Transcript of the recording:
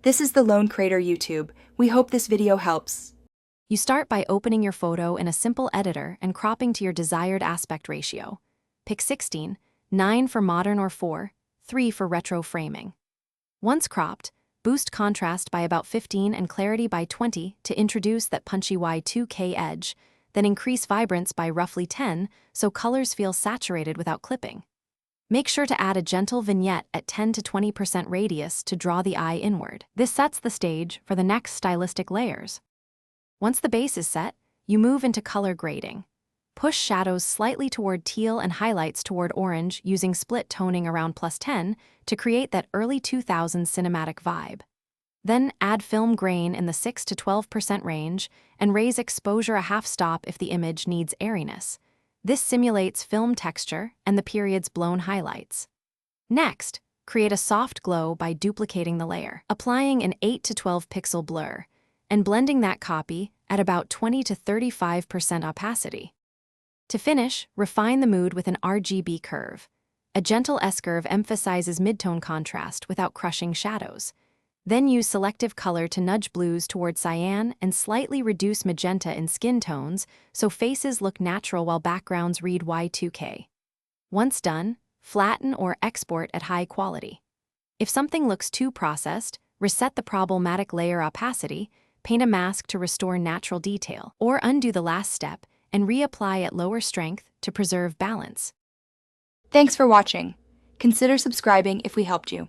This is the Lone Creator YouTube. We hope this video helps. You start by opening your photo in a simple editor and cropping to your desired aspect ratio. Pick 16, 9 for modern or 4, 3 for retro framing. Once cropped, boost contrast by about 15 and clarity by 20 to introduce that punchy Y2k edge, then increase vibrance by roughly 10 so colors feel saturated without clipping. Make sure to add a gentle vignette at 10 to 20% radius to draw the eye inward. This sets the stage for the next stylistic layers. Once the base is set, you move into color grading. Push shadows slightly toward teal and highlights toward orange using split toning around +10 to create that early 2000s cinematic vibe. Then add film grain in the 6 to 12% range and raise exposure a half stop if the image needs airiness. This simulates film texture and the period's blown highlights. Next, create a soft glow by duplicating the layer, applying an 8 to 12 pixel blur, and blending that copy at about 20 to 35% opacity. To finish, refine the mood with an RGB curve. A gentle S-curve emphasizes midtone contrast without crushing shadows. Then use selective color to nudge blues toward cyan and slightly reduce magenta in skin tones so faces look natural while backgrounds read Y2k. Once done, flatten or export at high quality. If something looks too processed, reset the problematic layer opacity, paint a mask to restore natural detail, or undo the last step and reapply at lower strength to preserve balance. Thanks for watching. Consider subscribing if we helped you.